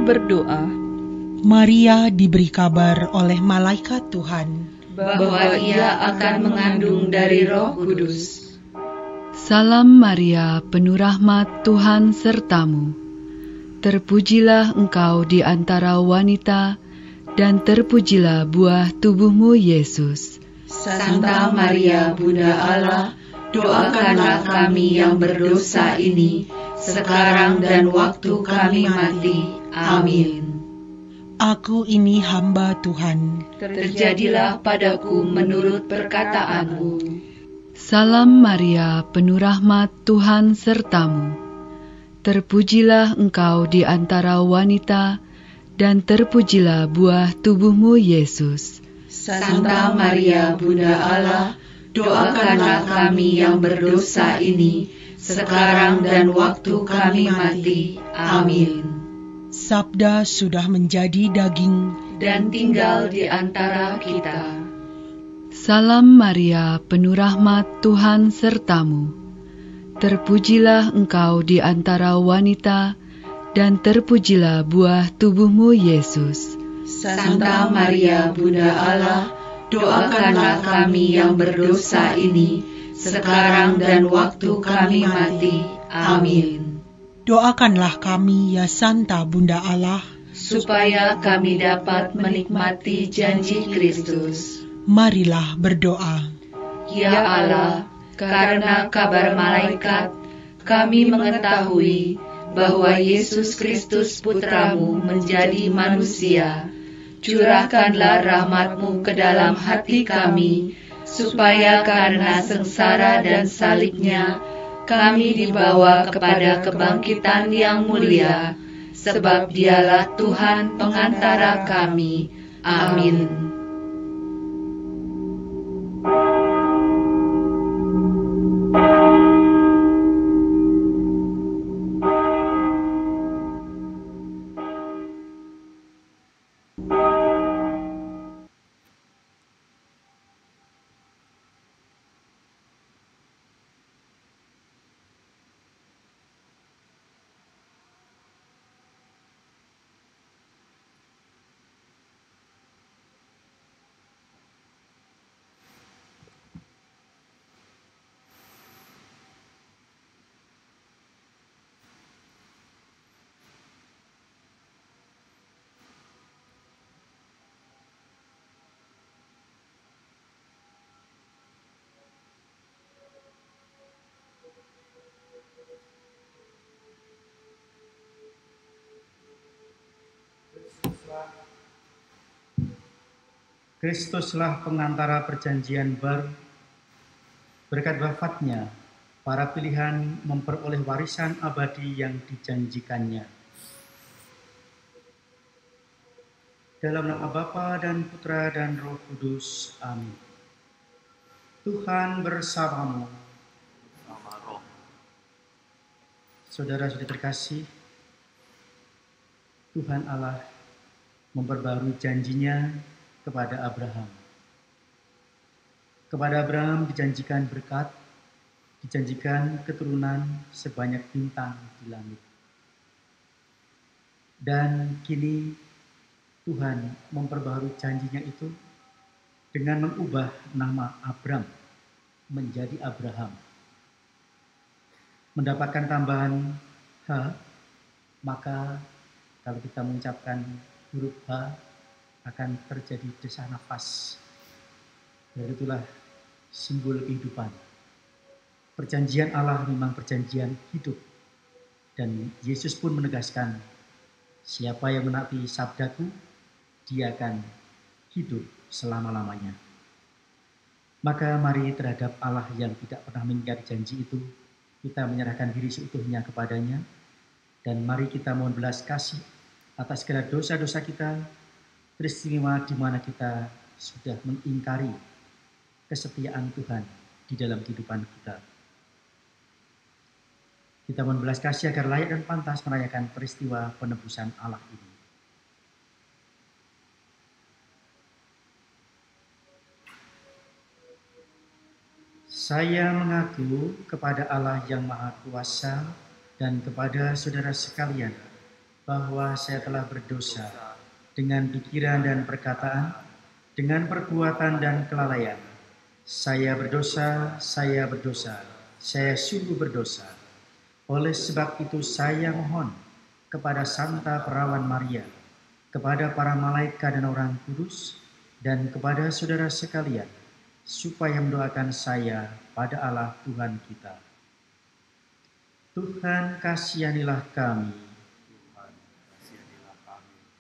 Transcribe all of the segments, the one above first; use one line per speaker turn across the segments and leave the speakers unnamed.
berdoa.
Maria diberi kabar oleh malaikat Tuhan
bahwa ia akan mengandung dari Roh Kudus.
Salam Maria, penuh rahmat, Tuhan sertamu. Terpujilah engkau di antara wanita, dan terpujilah buah tubuhmu, Yesus.
Santa Maria, Bunda Allah, doakanlah kami yang berdosa ini, sekarang dan waktu kami mati. Amin.
Aku ini hamba Tuhan.
Terjadilah padaku menurut perkataanmu.
Salam Maria, penuh rahmat, Tuhan sertamu. Terpujilah engkau di antara wanita, dan terpujilah buah tubuhmu, Yesus.
Santa Maria, Bunda Allah, doakanlah kami yang berdosa ini, sekarang dan waktu kami mati. Amin.
Sabda sudah menjadi daging
dan tinggal di antara kita.
Salam Maria, penuh rahmat, Tuhan sertamu. Terpujilah engkau di antara wanita, dan terpujilah buah tubuhmu, Yesus.
Santa Maria, Bunda Allah, doakanlah kami yang berdosa ini, sekarang dan waktu kami mati. Amin.
Doakanlah kami, ya Santa Bunda Allah,
supaya kami dapat menikmati janji Kristus.
Marilah berdoa.
Ya Allah, karena kabar malaikat, kami mengetahui bahwa Yesus Kristus Putramu menjadi manusia. Curahkanlah rahmat-Mu ke dalam hati kami, supaya karena sengsara dan salibnya, kami dibawa kepada kebangkitan yang mulia, sebab Dialah Tuhan pengantara kami. Amin.
Kristuslah pengantara perjanjian baru. Berkat wafatnya, para pilihan memperoleh warisan abadi yang dijanjikannya. Dalam nama Bapa dan Putra dan Roh Kudus. Amin. Tuhan bersamamu. Saudara-saudari terkasih, Tuhan Allah memperbarui janjinya kepada Abraham. Kepada Abraham dijanjikan berkat, dijanjikan keturunan sebanyak bintang di langit. Dan kini Tuhan memperbarui janjinya itu dengan mengubah nama Abram menjadi Abraham. Mendapatkan tambahan H, maka kalau kita mengucapkan huruf H, akan terjadi desah nafas. Dan itulah simbol kehidupan. Perjanjian Allah memang perjanjian hidup. Dan Yesus pun menegaskan, siapa yang menaati sabdaku, dia akan hidup selama-lamanya. Maka mari terhadap Allah yang tidak pernah mengingkari janji itu, kita menyerahkan diri seutuhnya kepadanya. Dan mari kita mohon belas kasih atas segala dosa-dosa kita, peristiwa di mana kita sudah mengingkari kesetiaan Tuhan di dalam kehidupan kita. Kita mohon belas kasih agar layak dan pantas merayakan peristiwa penebusan Allah ini. Saya mengaku kepada Allah yang Maha Kuasa dan kepada saudara sekalian bahwa saya telah berdosa dengan pikiran dan perkataan, dengan perbuatan dan kelalaian. Saya berdosa, saya sungguh berdosa. Oleh sebab itu saya mohon kepada Santa Perawan Maria, kepada para malaikat dan orang kudus, dan kepada saudara sekalian, supaya mendoakan saya pada Allah Tuhan kita. Tuhan kasihanilah kami.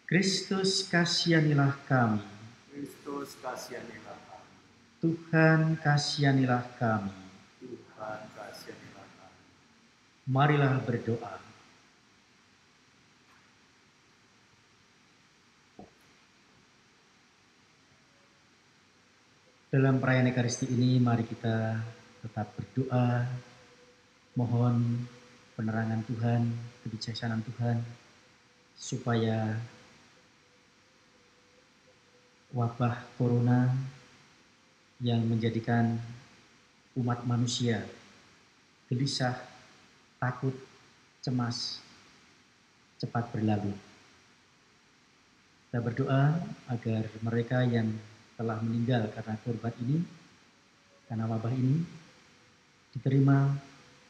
Kristus kasihanilah kami.
Kristus kasihanilah kami.
Tuhan kasihanilah kami.
Tuhan kasihanilah kami.
Marilah berdoa. Dalam perayaan Ekaristi ini, mari kita tetap berdoa, mohon penerangan Tuhan, kebijaksanaan Tuhan, supaya wabah corona yang menjadikan umat manusia gelisah, takut, cemas, cepat berlalu. Kita berdoa agar mereka yang telah meninggal karena korban ini, karena wabah ini, diterima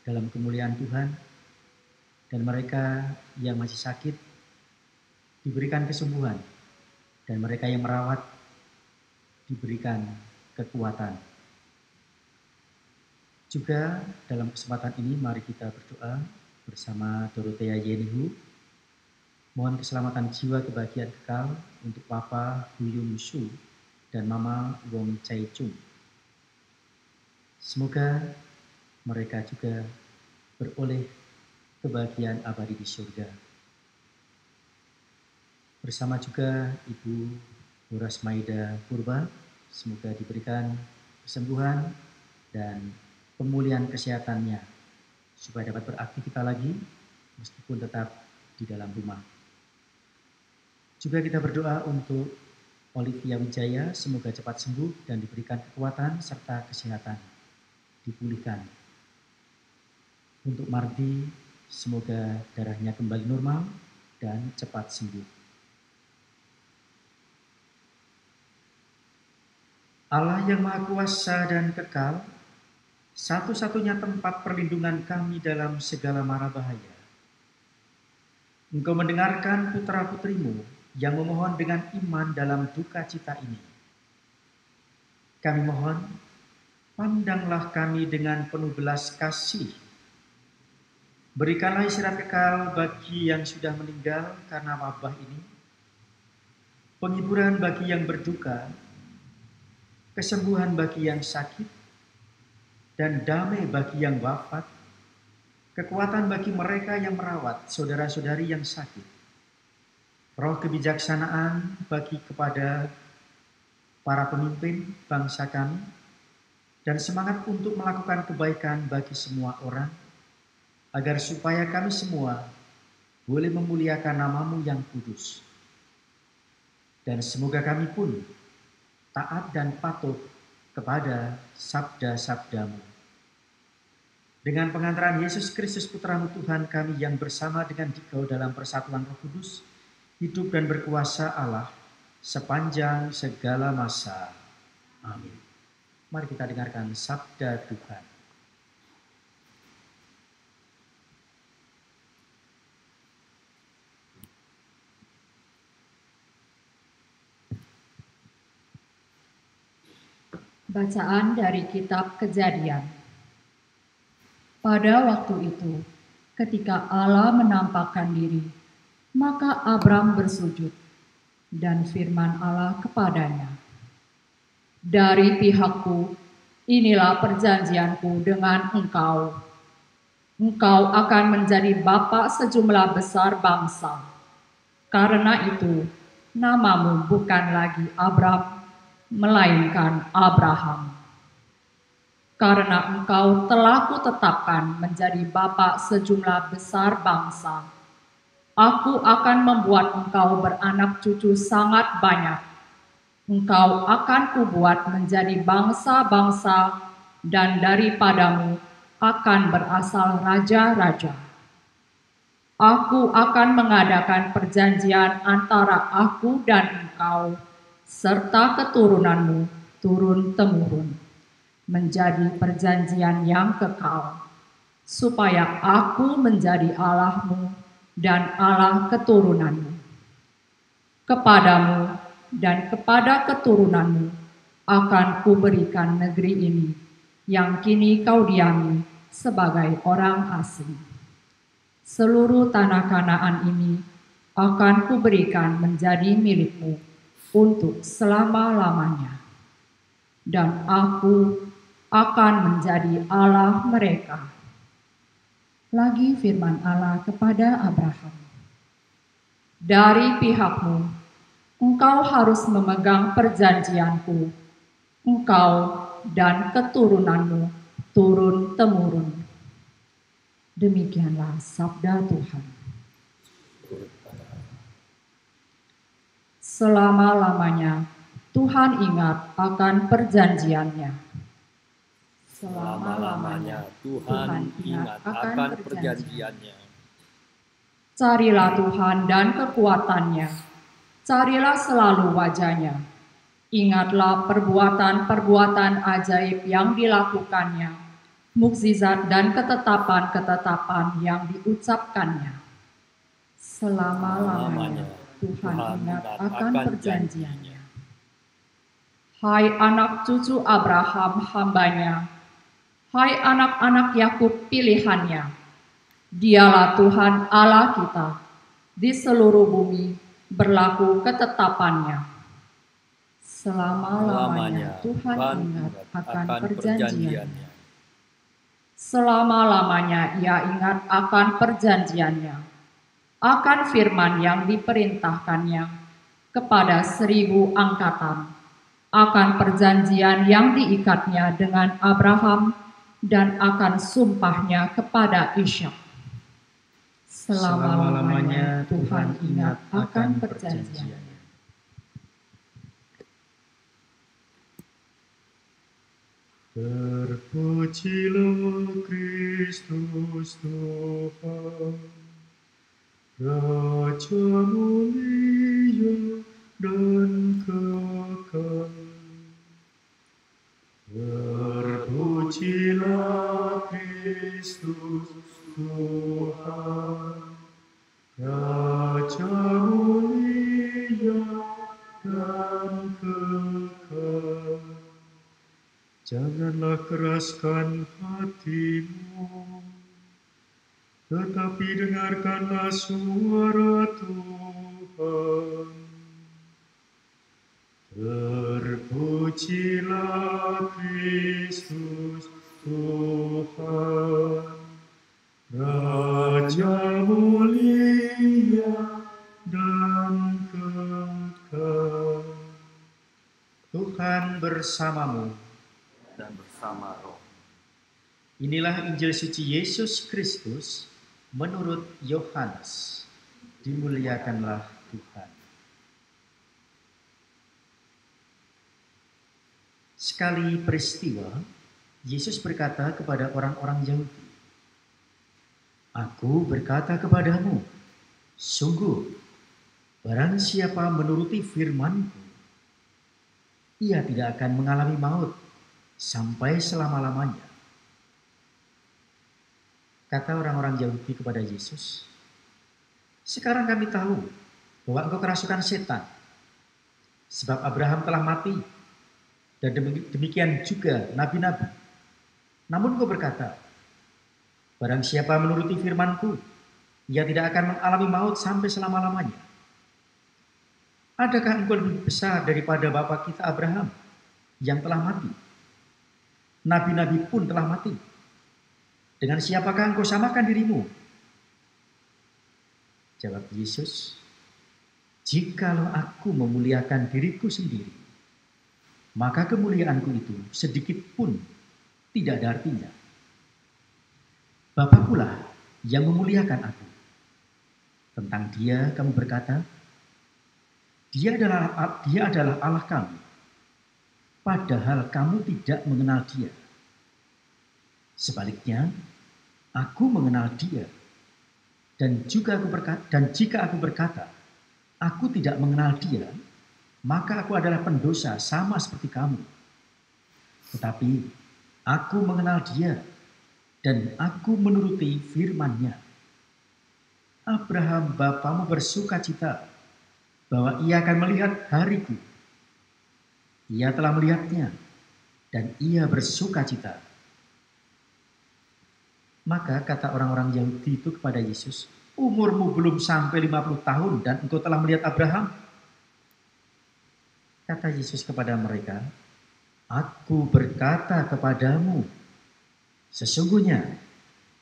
dalam kemuliaan Tuhan, dan mereka yang masih sakit diberikan kesembuhan, dan mereka yang merawat diberikan kekuatan. Juga dalam kesempatan ini mari kita berdoa bersama Dorothea Yenihu, mohon keselamatan jiwa kebahagiaan kekal untuk Papa Huyung Su dan Mama Wong Chai Chung. Semoga mereka juga beroleh kebahagiaan abadi di surga. Bersama juga Ibu Horas Maida Purba, semoga diberikan kesembuhan dan pemulihan kesehatannya, supaya dapat beraktivitas lagi meskipun tetap di dalam rumah. Juga kita berdoa untuk Olivia Wijaya, semoga cepat sembuh dan diberikan kekuatan serta kesehatan, dipulihkan. Untuk Mardi, semoga darahnya kembali normal dan cepat sembuh. Allah yang Maha Kuasa dan Kekal, satu-satunya tempat perlindungan kami dalam segala mara bahaya. Engkau mendengarkan putra-putrimu yang memohon dengan iman dalam duka cita ini. Kami mohon, pandanglah kami dengan penuh belas kasih. Berikanlah istirahat kekal bagi yang sudah meninggal karena wabah ini, penghiburan bagi yang berduka, kesembuhan bagi yang sakit, dan damai bagi yang wafat, kekuatan bagi mereka yang merawat saudara-saudari yang sakit, roh kebijaksanaan bagi kepada para pemimpin bangsa kami, dan semangat untuk melakukan kebaikan bagi semua orang, agar supaya kami semua boleh memuliakan nama-Mu yang kudus. Dan semoga kami pun taat dan patuh kepada sabda-sabda-Mu. Dengan pengantaran Yesus Kristus Putra-Mu Tuhan kami yang bersama dengan Dikau dalam persatuan Roh Kudus, hidup dan berkuasa Allah sepanjang segala masa. Amin. Mari kita dengarkan sabda Tuhan.
Bacaan dari kitab Kejadian. Pada waktu itu, ketika Allah menampakkan diri, maka Abram bersujud, dan firman Allah kepadanya, "Dari pihakku, inilah perjanjianku dengan engkau. Engkau akan menjadi bapa sejumlah besar bangsa. Karena itu, namamu bukan lagi Abram, melainkan Abraham. Karena engkau telah kutetapkan menjadi bapa sejumlah besar bangsa, aku akan membuat engkau beranak cucu sangat banyak. Engkau akan kubuat menjadi bangsa-bangsa, dan daripadamu akan berasal raja-raja. Aku akan mengadakan perjanjian antara aku dan engkau, serta keturunanmu turun-temurun, menjadi perjanjian yang kekal, supaya aku menjadi Allahmu dan Allah keturunanmu. Kepadamu dan kepada keturunanmu akan kuberikan negeri ini, yang kini kau diami sebagai orang asing. Seluruh tanah Kanaan ini akan kuberikan menjadi milikmu untuk selama-lamanya. Dan aku akan menjadi Allah mereka. Lagi firman Allah kepada Abraham, dari pihakmu, engkau harus memegang perjanjianku, engkau dan keturunanmu turun-temurun. Demikianlah sabda Tuhan. Selama-lamanya Tuhan ingat akan perjanjiannya.
Selama-lamanya Tuhan ingat akan perjanjiannya.
Carilah Tuhan dan kekuatannya. Carilah selalu wajahnya. Ingatlah perbuatan-perbuatan ajaib yang dilakukannya, mukjizat dan ketetapan-ketetapan yang diucapkannya. Selama-lamanya Tuhan ingat akan perjanjiannya. Hai anak cucu Abraham hamba-Nya, hai anak-anak Yakub pilihannya, Dialah Tuhan Allah kita, di seluruh bumi berlaku ketetapannya. Selama-lamanya Tuhan ingat akan perjanjiannya. Selama-lamanya Ia ingat akan perjanjiannya, akan firman yang diperintahkannya kepada 1000 angkatan, akan perjanjian yang diikatnya dengan Abraham dan akan sumpahnya kepada Ishak. Selama-lamanya Tuhan ingat akan perjanjiannya.
Terpujilah Kristus Tuhan, Raja mulia dan kekal. Terpujilah Kristus Tuhan, Raja mulia dan kekal. Janganlah keraskan hatimu, tetapi dengarkanlah suara Tuhan. Terpujilah Kristus Tuhan, Raja mulia dan kekal. Tuhan bersamamu
Dan bersama roh.
Inilah Injil suci Yesus Kristus menurut Yohanes. Dimuliakanlah Tuhan. Sekali peristiwa, Yesus berkata kepada orang-orang Yahudi, "Aku berkata kepadamu, sungguh, barang siapa menuruti firman-Ku, ia tidak akan mengalami maut sampai selama-lamanya." Kata orang-orang Yahudi kepada Yesus, "Sekarang kami tahu bahwa engkau kerasukan setan, sebab Abraham telah mati, dan demikian juga nabi-nabi. Namun engkau berkata, barang siapa menuruti firman-Ku, ia tidak akan mengalami maut sampai selama-lamanya. Adakah engkau lebih besar daripada bapa kita Abraham yang telah mati? Nabi-nabi pun telah mati. Dengan siapakah engkau samakan dirimu?" Jawab Yesus, "Jikalau aku memuliakan diriku sendiri, maka kemuliaanku itu sedikit pun tidak ada artinya. Bapakulah yang memuliakan aku. Tentang Dia kamu berkata, Dia adalah Allah kamu, padahal kamu tidak mengenal Dia. Sebaliknya, aku mengenal Dia. Dan jika aku berkata, aku tidak mengenal dia, maka aku adalah pendosa sama seperti kamu. Tetapi aku mengenal dia dan aku menuruti firman-Nya. Abraham bapamu bersukacita bahwa ia akan melihat hariku. Ia telah melihatnya dan ia bersukacita. Maka kata orang-orang Yahudi itu kepada Yesus, umurmu belum sampai 50 tahun dan engkau telah melihat Abraham? Kata Yesus kepada mereka, aku berkata kepadamu, sesungguhnya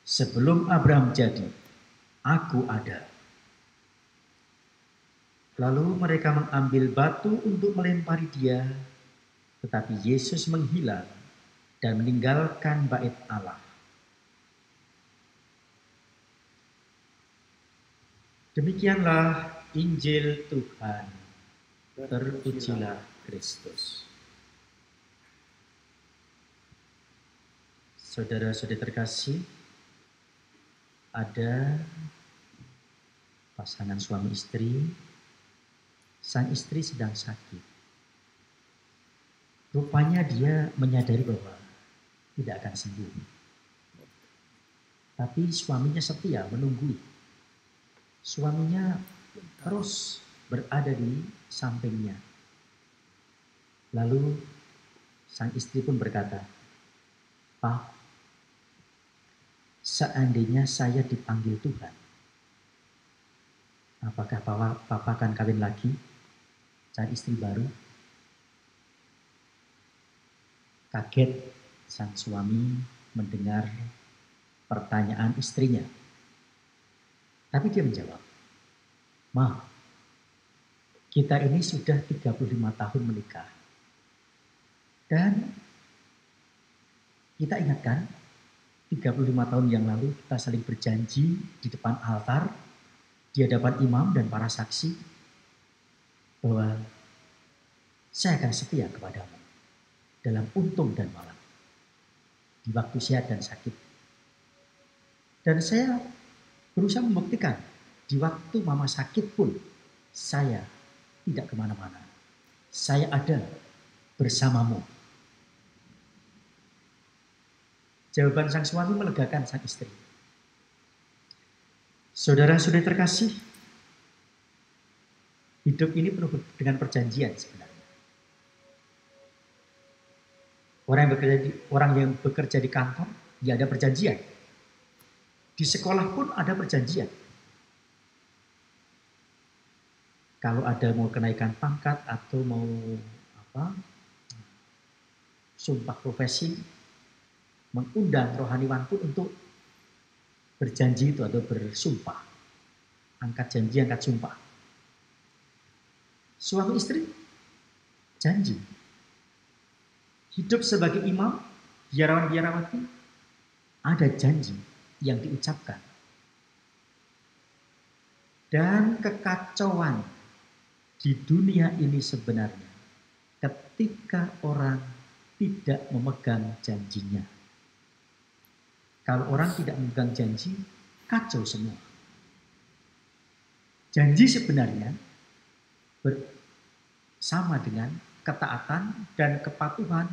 sebelum Abraham jadi, aku ada. Lalu mereka mengambil batu untuk melempari dia, tetapi Yesus menghilang dan meninggalkan bait Allah. Demikianlah Injil Tuhan. Terpujilah Kristus. Saudara-saudari terkasih, ada pasangan suami istri. Sang istri sedang sakit. Rupanya dia menyadari bahwa tidak akan sembuh. Tapi suaminya setia menunggui. Suaminya terus berada di sampingnya. Lalu sang istri pun berkata, Pak, seandainya saya dipanggil Tuhan, apakah Papa akan kawin lagi, cari istri baru? Kaget sang suami mendengar pertanyaan istrinya. Tapi dia menjawab, Ma, kita ini sudah 35 tahun menikah. Dan kita ingatkan, 35 tahun yang lalu kita saling berjanji di depan altar, di hadapan imam dan para saksi, bahwa saya akan setia kepadamu dalam untung dan malam, di waktu sehat dan sakit. Dan saya berusaha membuktikan, di waktu mama sakit pun, saya tidak kemana-mana. Saya ada bersamamu. Jawaban sang suami melegakan sang istri. Saudara-saudari terkasih, hidup ini penuh dengan perjanjian sebenarnya. Orang yang bekerja di kantor, ya ada perjanjian. Di sekolah pun ada perjanjian. Kalau ada mau kenaikan pangkat atau mau sumpah profesi, mengundang rohaniwan pun untuk berjanji itu atau bersumpah. Angkat janji, angkat sumpah. Suami istri janji. Hidup sebagai imam, biarawan-biarawati, ada janji yang diucapkan. Dan kekacauan di dunia ini sebenarnya ketika orang tidak memegang janjinya. Kalau orang tidak memegang janji, kacau semua. Janji sebenarnya bersama dengan ketaatan dan kepatuhan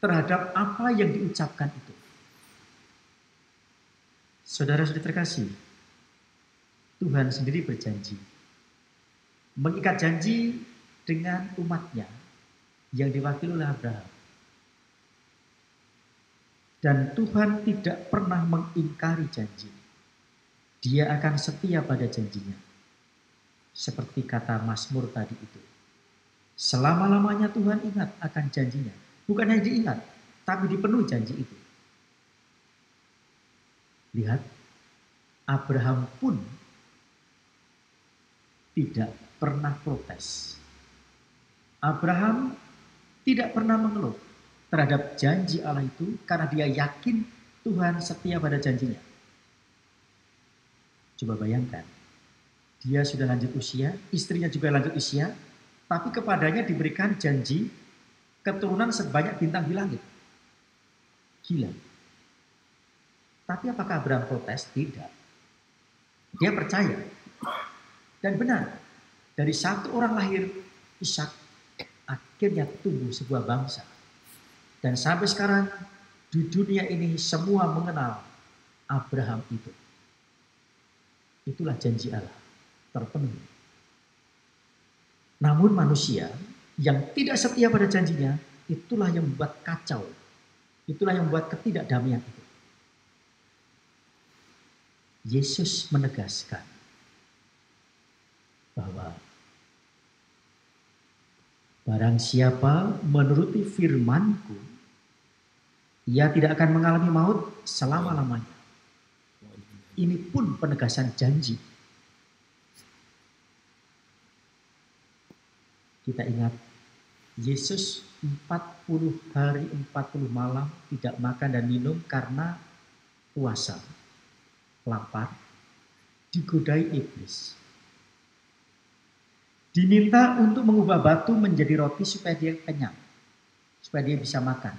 terhadap apa yang diucapkan itu. Saudara-saudari terkasih, Tuhan sendiri berjanji, mengikat janji dengan umatnya yang diwakili oleh Abraham. Dan Tuhan tidak pernah mengingkari janji. Dia akan setia pada janjinya. Seperti kata Mazmur tadi itu. Selama-lamanya Tuhan ingat akan janjinya. Bukan hanya diingat, tapi dipenuhi janji itu. Lihat, Abraham pun tidak pernah protes. Abraham tidak pernah mengeluh terhadap janji Allah itu karena dia yakin Tuhan setia pada janjinya. Coba bayangkan, dia sudah lanjut usia, istrinya juga lanjut usia, tapi kepadanya diberikan janji keturunan sebanyak bintang di langit. Gila. Tapi apakah Abraham protes? Tidak. Dia percaya. Dan benar, dari satu orang lahir, Ishak, akhirnya tumbuh sebuah bangsa. Dan sampai sekarang di dunia ini semua mengenal Abraham itu. Itulah janji Allah terpenuhi. Namun manusia yang tidak setia pada janjinya, itulah yang membuat kacau. Itulah yang membuat ketidakdamaian itu. Yesus menegaskan bahwa barang siapa menuruti firman-Ku, ia tidak akan mengalami maut selama-lamanya. Ini pun penegasan janji. Kita ingat, Yesus 40 hari 40 malam tidak makan dan minum karena puasa, lapar, digodai iblis. Diminta untuk mengubah batu menjadi roti supaya dia kenyang, supaya dia bisa makan.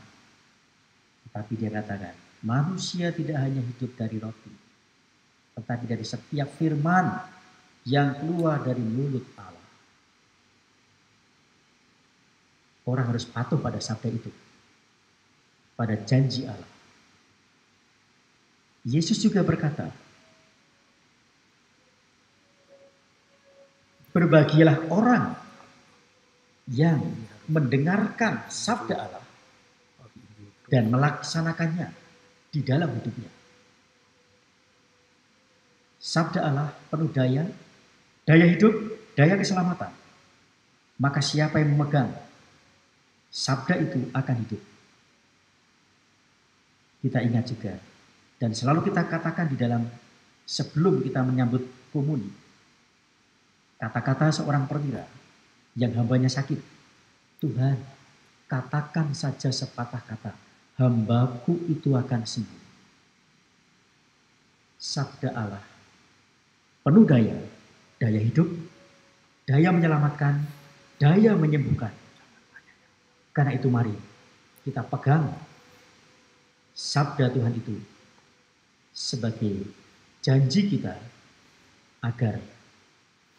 Tetapi dia katakan, manusia tidak hanya hidup dari roti, tetapi dari setiap firman yang keluar dari mulut Allah. Orang harus patuh pada sabda itu, pada janji Allah. Yesus juga berkata, berbahagialah orang yang mendengarkan sabda Allah dan melaksanakannya di dalam hidupnya. Sabda Allah penuh daya hidup, daya keselamatan. Maka siapa yang memegang sabda itu akan hidup. Kita ingat juga, dan selalu kita katakan di dalam sebelum kita menyambut komuni, kata-kata seorang perwira yang hambanya sakit, Tuhan, katakan saja sepatah kata, hambaku itu akan sembuh. Sabda Allah penuh daya hidup, daya menyelamatkan, daya menyembuhkan. Karena itu mari kita pegang sabda Tuhan itu sebagai janji kita agar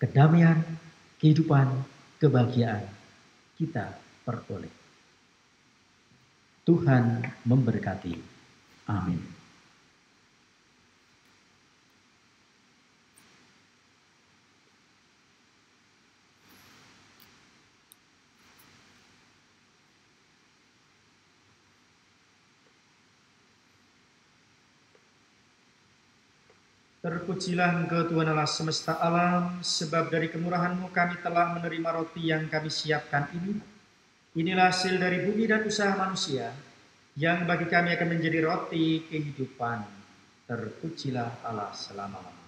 kedamaian, kehidupan, kebahagiaan kita peroleh. Tuhan memberkati. Amin. Terpujilah Engkau Tuhan Allah semesta alam, sebab dari kemurahan-Mu kami telah menerima roti yang kami siapkan ini. Inilah hasil dari bumi dan usaha manusia, yang bagi kami akan menjadi roti kehidupan. Terpujilah Allah selama-lamanya.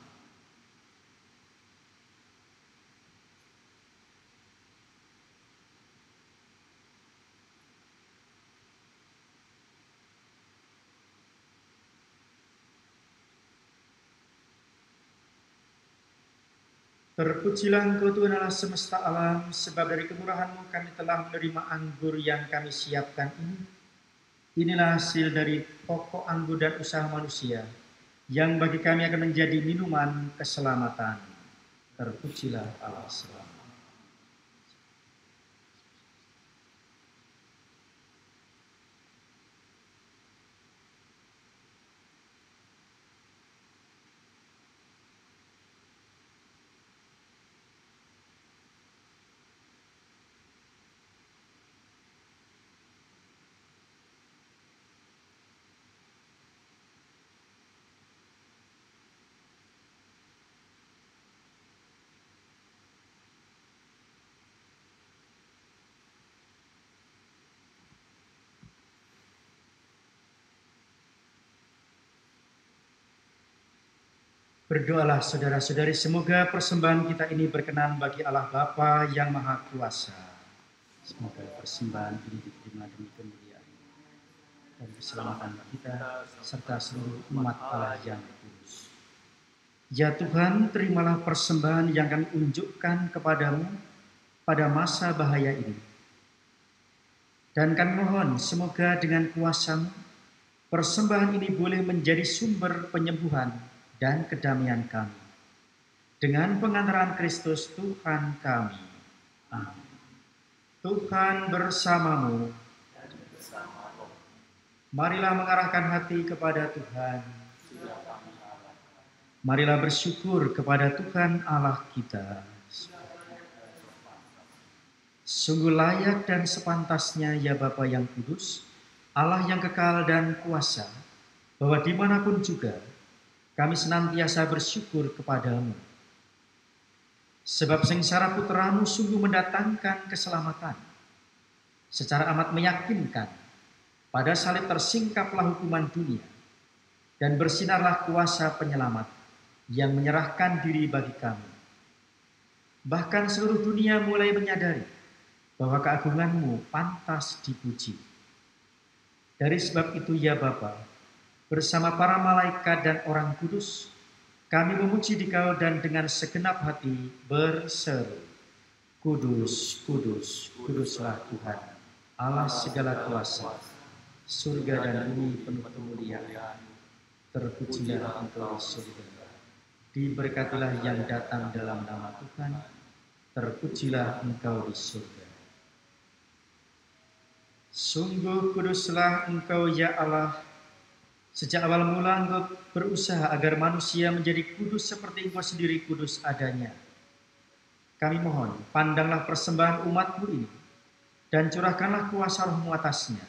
Terpujilah Engkau Tuhan Allah semesta alam, sebab dari kemurahan-Mu kami telah menerima anggur yang kami siapkan ini. Inilah hasil dari pokok anggur dan usaha manusia, yang bagi kami akan menjadi minuman keselamatan. Terpujilah Allah selama. Berdoalah saudara-saudari, semoga persembahan kita ini berkenan bagi Allah Bapa yang Maha Kuasa. Semoga persembahan ini diterima demi kemuliaan dan keselamatan kita serta seluruh umat Allah yang kudus. Ya Tuhan, terimalah persembahan yang kami unjukkan kepadamu pada masa bahaya ini. Dan kami mohon semoga dengan kuasa-Mu, persembahan ini boleh menjadi sumber penyembuhan dan kedamaian kami. dengan pengantaran Kristus Tuhan kami. Amin. Tuhan bersamamu. Marilah mengarahkan hati kepada Tuhan. Marilah bersyukur kepada Tuhan Allah kita. Sungguh layak dan sepantasnya ya Bapa yang kudus, Allah yang kekal dan kuasa, bahwa dimanapun juga kami senantiasa bersyukur kepadamu. Sebab sengsara putramu sungguh mendatangkan keselamatan. Secara amat meyakinkan, pada salib tersingkaplah hukuman dunia, dan bersinarlah kuasa penyelamat yang menyerahkan diri bagi kami. Bahkan seluruh dunia mulai menyadari bahwa keagunganmu pantas dipuji. Dari sebab itu ya Bapa, bersama para malaikat dan orang kudus, kami memuji Dikau dan dengan segenap hati berseru, Kudus, kudus, kuduslah Tuhan, Allah segala kuasa, surga dan bumi penuh kemuliaan. Terpujilah Engkau di surga, diberkatilah yang datang dalam nama Tuhan, terpujilah Engkau di surga. Sungguh kuduslah Engkau ya Allah. Sejak awal mula Engkau berusaha agar manusia menjadi kudus seperti Engkau sendiri kudus adanya. Kami mohon, pandanglah persembahan umat-Mu ini, dan curahkanlah kuasa Roh-Mu atasnya,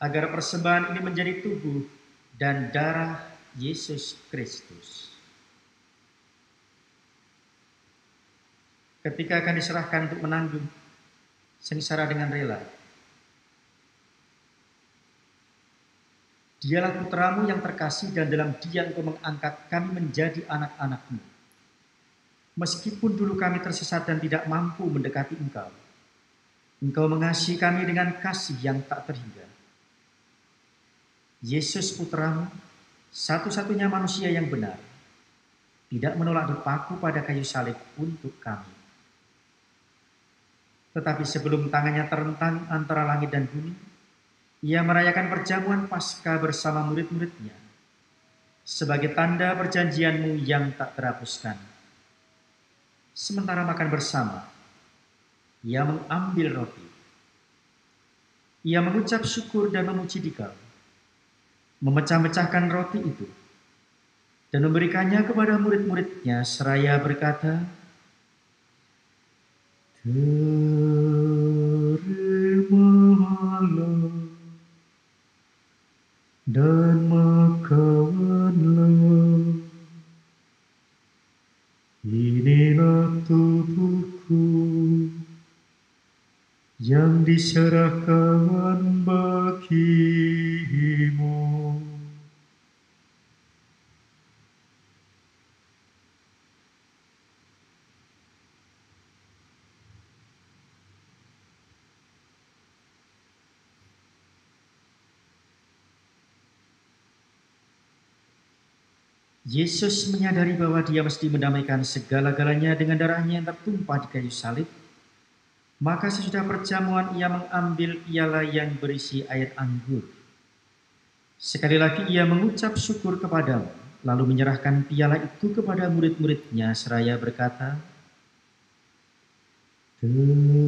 agar persembahan ini menjadi tubuh dan darah Yesus Kristus. Ketika akan diserahkan untuk menanggung sengsara dengan rela, Dialah putramu yang terkasih dan dalam Dia Engkau mengangkat kami menjadi anak-anak-Mu. Meskipun dulu kami tersesat dan tidak mampu mendekati Engkau, Engkau mengasihi kami dengan kasih yang tak terhingga. Yesus putramu, satu-satunya manusia yang benar, tidak menolak dipaku pada kayu salib untuk kami. Tetapi sebelum tangannya terentang antara langit dan bumi, Ia merayakan perjamuan Paskah bersama murid-muridnya sebagai tanda perjanjian-Mu yang tak terhapuskan. Sementara makan bersama, Ia mengambil roti. Ia mengucap syukur dan memuji Dikau, memecah-mecahkan roti itu, dan memberikannya kepada murid-muridnya seraya berkata, Terimalah dan makanlah, inilah tubuhku yang diserahkan bagimu. Yesus menyadari bahwa Dia mesti mendamaikan segala-galanya dengan darahnya yang tertumpah di kayu salib. Maka sesudah perjamuan Ia mengambil piala yang berisi air anggur. Sekali lagi Ia mengucap syukur kepadamu, lalu menyerahkan piala itu kepada murid-muridnya seraya berkata, Terimalah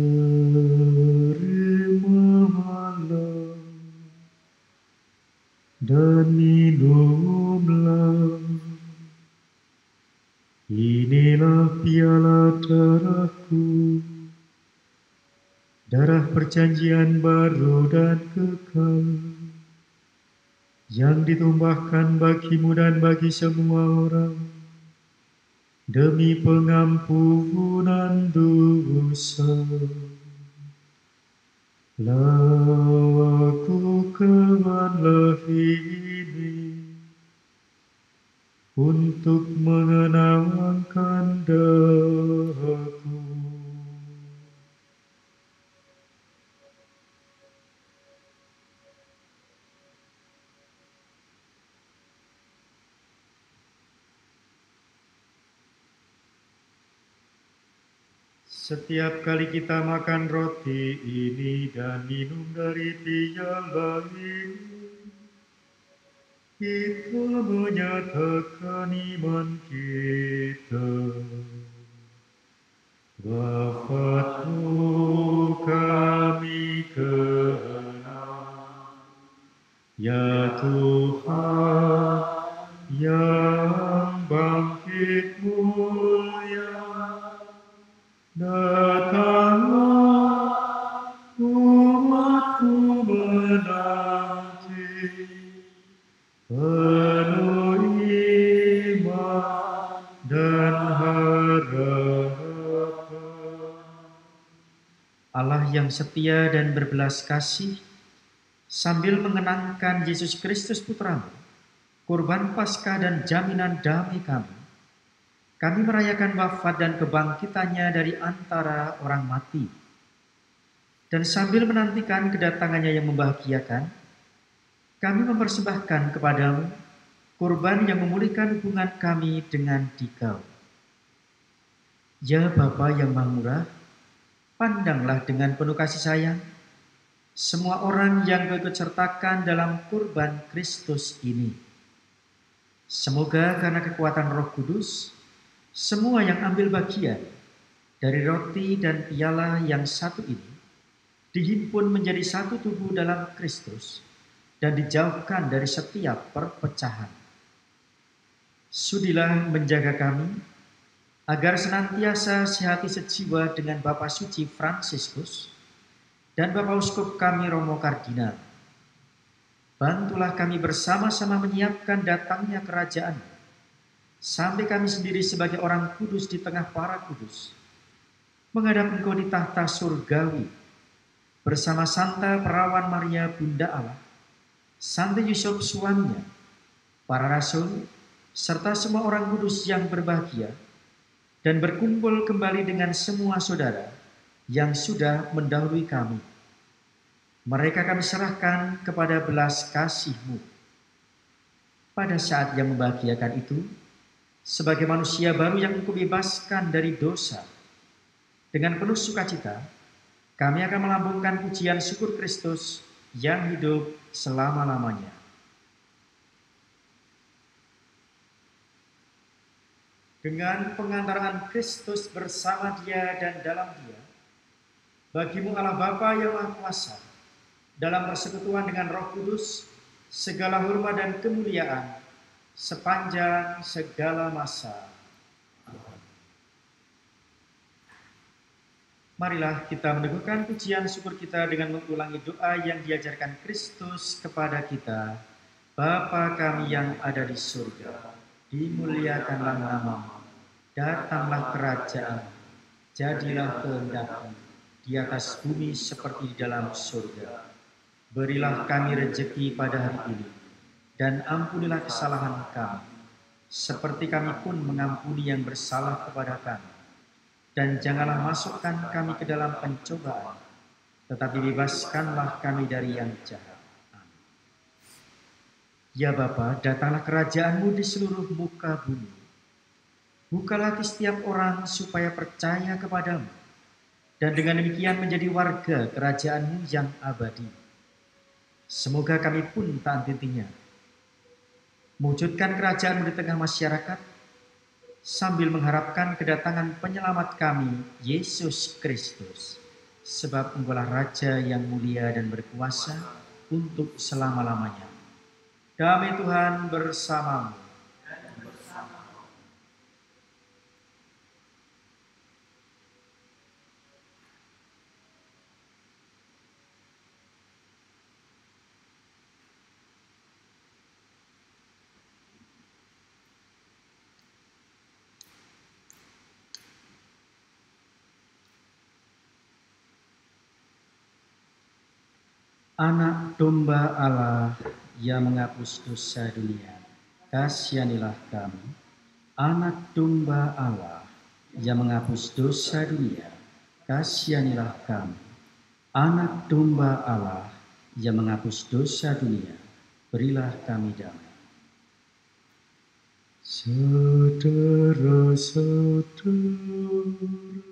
dan minumlah. Inilah piala darahku, darah perjanjian baru dan kekal, yang ditumpahkan bagimu dan bagi semua orang, demi pengampunan dosa. Lakukanlah ini untuk mengenangkan daku. Setiap kali kita makan roti ini dan minum dari piala ini,
kita menyatakan iman kita. Bapa-Ku kami kenal, ya Tuhan yang bangkit mulia, datanglah umat-Mu menanti, penuh iman dan harapan.
Allah yang setia dan berbelas kasih, sambil mengenangkan Yesus Kristus Putra-Mu, kurban Paskah dan jaminan damai kami merayakan wafat dan kebangkitannya dari antara orang mati. Dan sambil menantikan kedatangannya yang membahagiakan, kami mempersembahkan kepadamu kurban yang memulihkan hubungan kami dengan Dikau. Ya Bapa yang Maha Murah, pandanglah dengan penuh kasih sayang semua orang yang Kau ikut sertakan dalam kurban Kristus ini. Semoga karena kekuatan Roh Kudus, semua yang ambil bagian dari roti dan piala yang satu ini dihimpun menjadi satu tubuh dalam Kristus dan dijauhkan dari setiap perpecahan. Sudilah menjaga kami agar senantiasa sehati sejiwa dengan Bapak Suci Fransiskus dan Bapak Uskup kami Romo Kardinal. Bantulah kami bersama-sama menyiapkan datangnya kerajaan, sampai kami sendiri sebagai orang kudus di tengah para kudus menghadap Engkau di tahta surgawi, bersama Santa Perawan Maria Bunda Allah, Santo Yusuf suaminya, para rasul, serta semua orang kudus yang berbahagia, dan berkumpul kembali dengan semua saudara yang sudah mendahului kami. Mereka kami serahkan kepada belas kasih-Mu. Pada saat yang membahagiakan itu, sebagai manusia baru yang Engkau bebaskan dari dosa, dengan penuh sukacita, kami akan melambungkan pujian syukur Kristus yang hidup selama-lamanya. Dengan pengantaran Kristus bersama Dia dan dalam Dia, bagi-Mu Allah Bapa yang Maha Kuasa, dalam persekutuan dengan Roh Kudus, segala hormat dan kemuliaan sepanjang segala masa. Marilah kita meneguhkan pujian syukur kita dengan mengulangi doa yang diajarkan Kristus kepada kita. Bapa kami yang ada di surga, dimuliakanlah nama-Mu, datanglah kerajaan, jadilah kehendak-Mu di atas bumi seperti di dalam surga. Berilah kami rejeki pada hari ini, dan ampunilah kesalahan kami, seperti kami pun mengampuni yang bersalah kepada kami. Dan janganlah masukkan kami ke dalam pencobaan, tetapi bebaskanlah kami dari yang jahat. Ya Bapa, datanglah kerajaan-Mu di seluruh muka bumi. Bukalah hati setiap orang supaya percaya kepadamu, dan dengan demikian menjadi warga kerajaan-Mu yang abadi. Semoga kami pun tak henti-hentinya mewujudkan kerajaan-Mu di tengah masyarakat, sambil mengharapkan kedatangan penyelamat kami, Yesus Kristus. Sebab Engkaulah Raja yang mulia dan berkuasa untuk selama-lamanya. Damai Tuhan bersamamu. Anak domba Allah yang menghapus dosa dunia, kasihanilah kami. Anak domba Allah yang menghapus dosa dunia, kasihanilah kami. Anak domba Allah yang menghapus dosa dunia, berilah kami damai.
Saudara-saudara,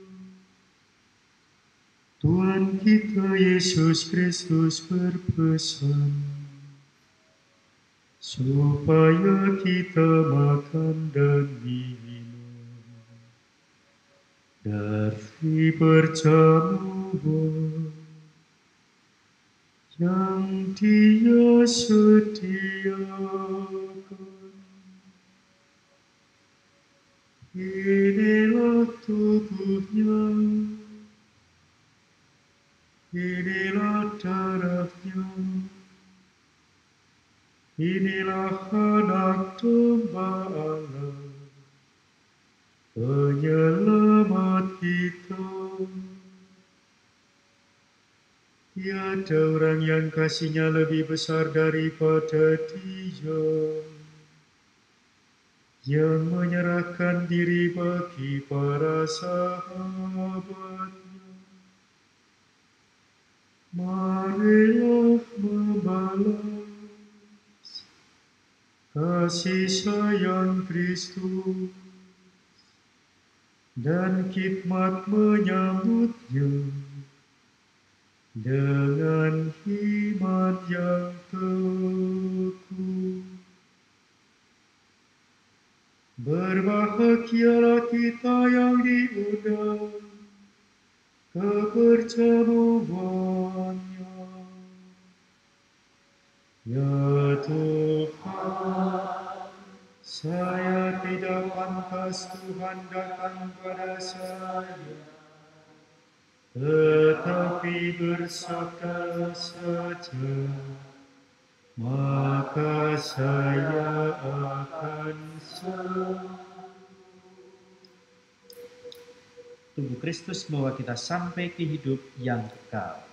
Tuhan kita Yesus Kristus berpesan, supaya kita makan dan minum dari perjamuan yang Dia sediakan. Inilah tubuhnya, inilah darahnya, inilah anak domba Allah, penyelamat kita. Tiada orang yang kasihnya lebih besar daripada Dia, yang menyerahkan diri bagi para sahabatnya. Marilah membalas kasih sayang Kristus dan khidmat menyambutnya dengan iman yang teguh. Berbahagialah kita yang diundang ke perjamuannya. Ya Tuhan, saya tidak pantas Tuhan datang pada saya, tetapi bersabda saja, maka saya akan sembuh. Tubuh Kristus membawa kita sampai ke hidup yang kekal.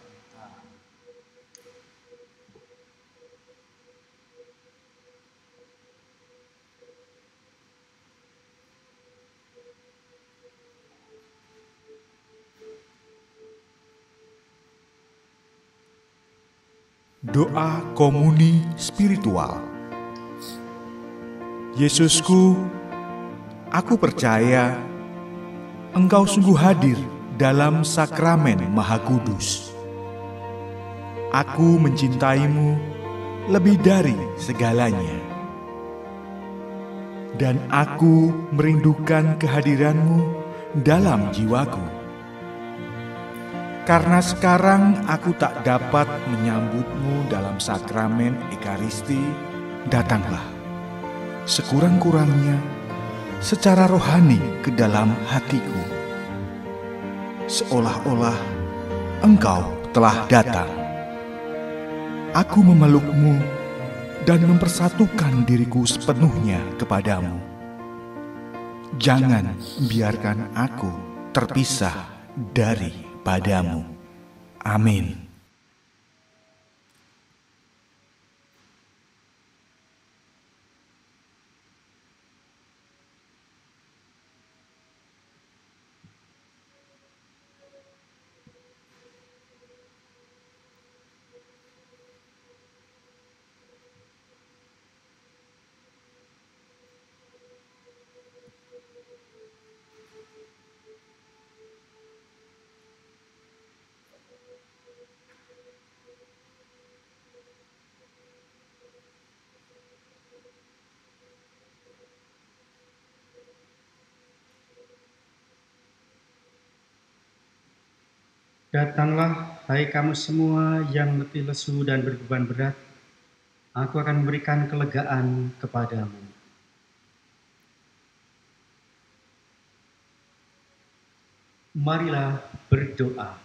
Doa komuni spiritual. Yesusku, aku percaya Engkau sungguh hadir dalam sakramen Maha Kudus. Aku mencintaimu lebih dari segalanya, dan aku merindukan kehadiranmu dalam jiwaku. Karena sekarang aku tak dapat menyambutmu dalam sakramen Ekaristi, datanglah sekurang-kurangnya secara rohani ke dalam hatiku, seolah-olah Engkau telah datang. Aku memelukmu dan mempersatukan diriku sepenuhnya kepadamu. Jangan biarkan aku terpisah daripadamu. Amin.
Datanglah, hai kamu semua yang letih lesu dan berbeban berat, aku akan memberikan kelegaan kepadamu. Marilah berdoa.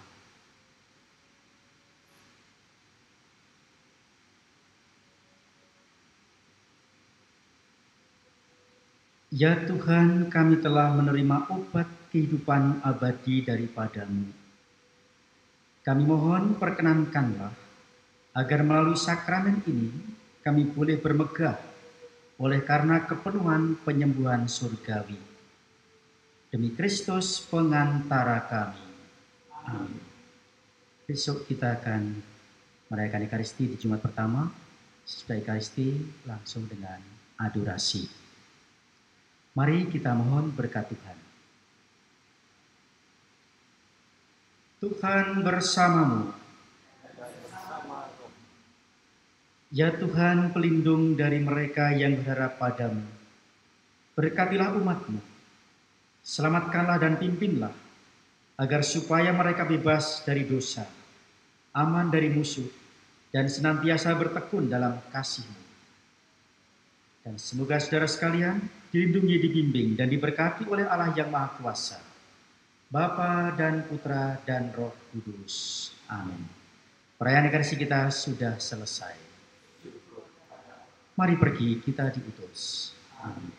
Ya Tuhan, kami telah menerima obat kehidupan abadi daripadamu. Kami mohon perkenankanlah agar melalui sakramen ini kami boleh bermegah oleh karena kepenuhan penyembuhan surgawi. Demi Kristus pengantara kami. Amin. Besok kita akan merayakan Ekaristi di Jumat pertama. Sesudah Ekaristi langsung dengan adorasi. Mari kita mohon berkat Tuhan. Tuhan bersamamu.
Ya Tuhan, pelindung dari mereka yang berharap padamu, berkatilah umat-Mu, selamatkanlah dan pimpinlah, agar supaya mereka bebas dari dosa, aman dari musuh, dan senantiasa bertekun dalam kasih-Mu. Dan semoga saudara sekalian dilindungi, dibimbing, dan diberkati oleh Allah yang Maha Kuasa, Bapa dan Putra dan Roh Kudus. Amin. Perayaan Ekaristi kita sudah selesai. Mari pergi, kita diutus. Amin.